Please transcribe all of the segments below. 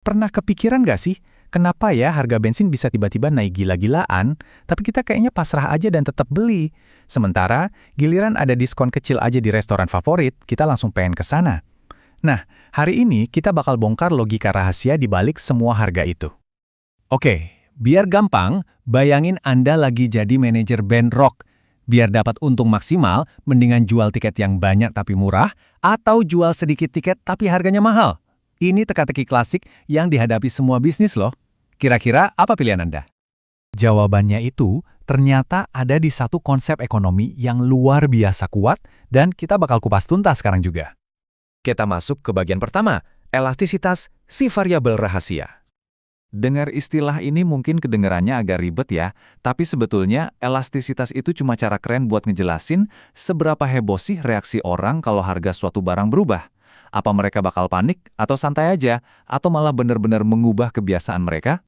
Pernah kepikiran nggak sih, kenapa ya harga bensin bisa tiba-tiba naik gila-gilaan, tapi kita kayaknya pasrah aja dan tetap beli. Sementara, giliran ada diskon kecil aja di restoran favorit, kita langsung pengen ke sana. Nah, hari ini kita bakal bongkar logika rahasia di balik semua harga itu. Oke, biar gampang, bayangin Anda lagi jadi manajer band rock. Biar dapat untung maksimal, mendingan jual tiket yang banyak tapi murah, atau jual sedikit tiket tapi harganya mahal. Ini teka-teki klasik yang dihadapi semua bisnis loh. Kira-kira apa pilihan Anda? Jawabannya itu ternyata ada di satu konsep ekonomi yang luar biasa kuat dan kita bakal kupas tuntas sekarang juga. Kita masuk ke bagian pertama, elastisitas si variabel rahasia. Dengar istilah ini mungkin kedengarannya agak ribet ya, tapi sebetulnya elastisitas itu cuma cara keren buat ngejelasin seberapa heboh sih reaksi orang kalau harga suatu barang berubah. Apa mereka bakal panik, atau santai aja, atau malah benar-benar mengubah kebiasaan mereka?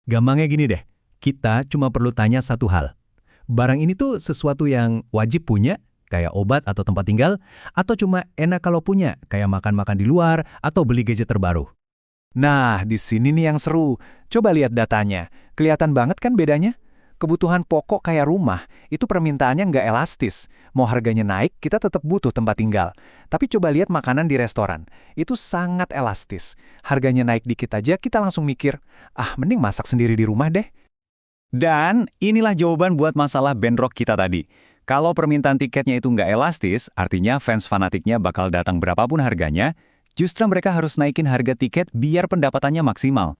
Gampangnya gini deh, kita cuma perlu tanya satu hal. Barang ini tuh sesuatu yang wajib punya, kayak obat atau tempat tinggal, atau cuma enak kalau punya, kayak makan-makan di luar atau beli gadget terbaru. Nah, di sini nih yang seru. Coba lihat datanya. Kelihatan banget kan bedanya? Kebutuhan pokok kayak rumah, itu permintaannya nggak elastis. Mau harganya naik, kita tetap butuh tempat tinggal. Tapi coba lihat makanan di restoran. Itu sangat elastis. Harganya naik dikit aja, kita langsung mikir, mending masak sendiri di rumah deh. Dan inilah jawaban buat masalah band rock kita tadi. Kalau permintaan tiketnya itu nggak elastis, artinya fans fanatiknya bakal datang berapapun harganya, justru mereka harus naikin harga tiket biar pendapatannya maksimal.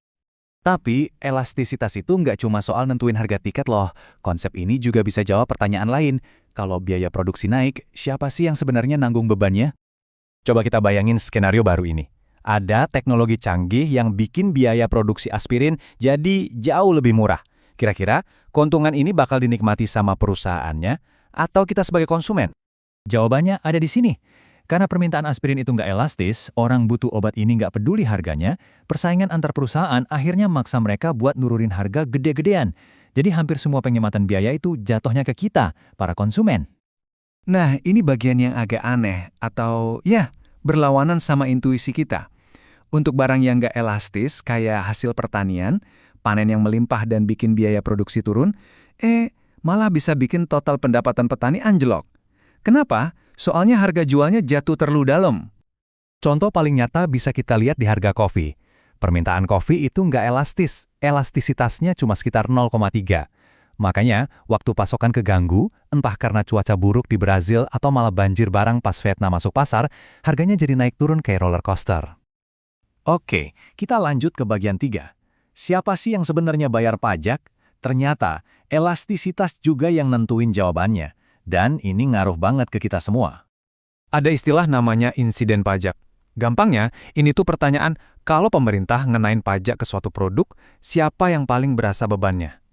Tapi, elastisitas itu nggak cuma soal nentuin harga tiket loh. Konsep ini juga bisa jawab pertanyaan lain. Kalau biaya produksi naik, siapa sih yang sebenarnya nanggung bebannya? Coba kita bayangin skenario baru ini. Ada teknologi canggih yang bikin biaya produksi aspirin jadi jauh lebih murah. Kira-kira, keuntungan ini bakal dinikmati sama perusahaannya atau kita sebagai konsumen? Jawabannya ada di sini. Karena permintaan aspirin itu nggak elastis, orang butuh obat ini nggak peduli harganya, persaingan antar perusahaan akhirnya maksa mereka buat nurunin harga gede-gedean. Jadi hampir semua penghematan biaya itu jatuhnya ke kita, para konsumen. Nah, ini bagian yang agak aneh, atau berlawanan sama intuisi kita. Untuk barang yang nggak elastis, kayak hasil pertanian, panen yang melimpah dan bikin biaya produksi turun, malah bisa bikin total pendapatan petani anjlok. Kenapa? Soalnya harga jualnya jatuh terlalu dalam. Contoh paling nyata bisa kita lihat di harga kopi. Permintaan kopi itu nggak elastis, elastisitasnya cuma sekitar 0,3. Makanya, waktu pasokan keganggu, entah karena cuaca buruk di Brazil atau malah banjir barang pas Vietnam masuk pasar, harganya jadi naik turun kayak roller coaster. Oke, kita lanjut ke bagian 3. Siapa sih yang sebenarnya bayar pajak? Ternyata, elastisitas juga yang nentuin jawabannya. Dan ini ngaruh banget ke kita semua. Ada istilah namanya insiden pajak. Gampangnya, ini tuh pertanyaan, kalau pemerintah ngenain pajak ke suatu produk, siapa yang paling berasa bebannya?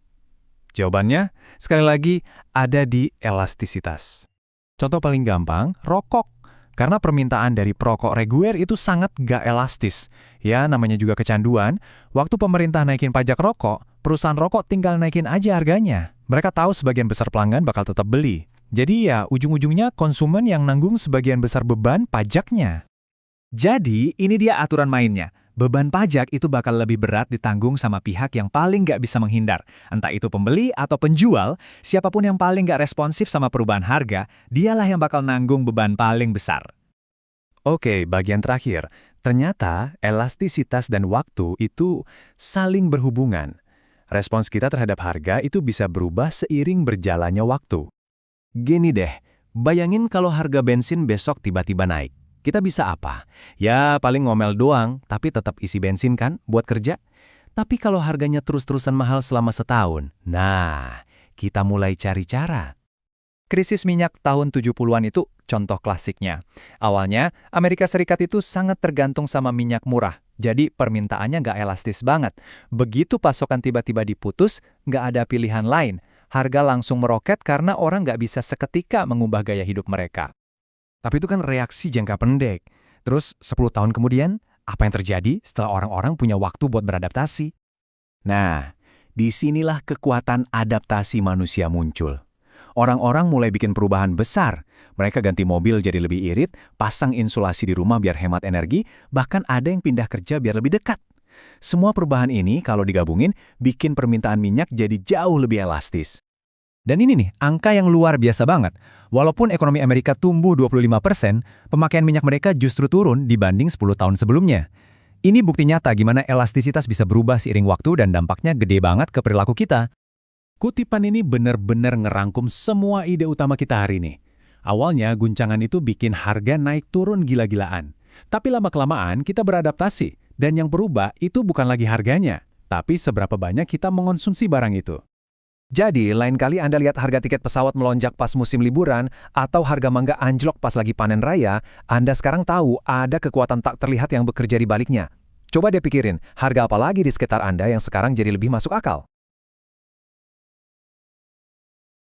Jawabannya, sekali lagi, ada di elastisitas. Contoh paling gampang, rokok. Karena permintaan dari perokok reguler itu sangat gak elastis. Ya, namanya juga kecanduan. Waktu pemerintah naikin pajak rokok, perusahaan rokok tinggal naikin aja harganya. Mereka tahu sebagian besar pelanggan bakal tetap beli. Jadi ya, ujung-ujungnya konsumen yang nanggung sebagian besar beban pajaknya. Jadi, ini dia aturan mainnya. Beban pajak itu bakal lebih berat ditanggung sama pihak yang paling nggak bisa menghindar. Entah itu pembeli atau penjual, siapapun yang paling nggak responsif sama perubahan harga, dialah yang bakal nanggung beban paling besar. Oke, bagian terakhir. Ternyata elastisitas dan waktu itu saling berhubungan. Respons kita terhadap harga itu bisa berubah seiring berjalannya waktu. Gini deh, bayangin kalau harga bensin besok tiba-tiba naik. Kita bisa apa? Ya, paling ngomel doang, tapi tetap isi bensin kan buat kerja. Tapi kalau harganya terus-terusan mahal selama setahun, nah, kita mulai cari cara. Krisis minyak tahun 70-an itu contoh klasiknya. Awalnya, Amerika Serikat itu sangat tergantung sama minyak murah. Jadi permintaannya nggak elastis banget. Begitu pasokan tiba-tiba diputus, nggak ada pilihan lain. Harga langsung meroket karena orang nggak bisa seketika mengubah gaya hidup mereka. Tapi itu kan reaksi jangka pendek. Terus 10 tahun kemudian, apa yang terjadi setelah orang-orang punya waktu buat beradaptasi? Nah, disinilah kekuatan adaptasi manusia muncul. Orang-orang mulai bikin perubahan besar. Mereka ganti mobil jadi lebih irit, pasang insulasi di rumah biar hemat energi, bahkan ada yang pindah kerja biar lebih dekat. Semua perubahan ini kalau digabungin, bikin permintaan minyak jadi jauh lebih elastis. Dan ini nih, angka yang luar biasa banget. Walaupun ekonomi Amerika tumbuh 25%, pemakaian minyak mereka justru turun dibanding 10 tahun sebelumnya. Ini bukti nyata gimana elastisitas bisa berubah seiring waktu dan dampaknya gede banget ke perilaku kita. Kutipan ini benar-benar ngerangkum semua ide utama kita hari ini. Awalnya guncangan itu bikin harga naik turun gila-gilaan. Tapi lama-kelamaan kita beradaptasi, dan yang berubah itu bukan lagi harganya, tapi seberapa banyak kita mengonsumsi barang itu. Jadi, lain kali Anda lihat harga tiket pesawat melonjak pas musim liburan, atau harga mangga anjlok pas lagi panen raya, Anda sekarang tahu ada kekuatan tak terlihat yang bekerja di baliknya. Coba deh pikirin, harga apa lagi di sekitar Anda yang sekarang jadi lebih masuk akal?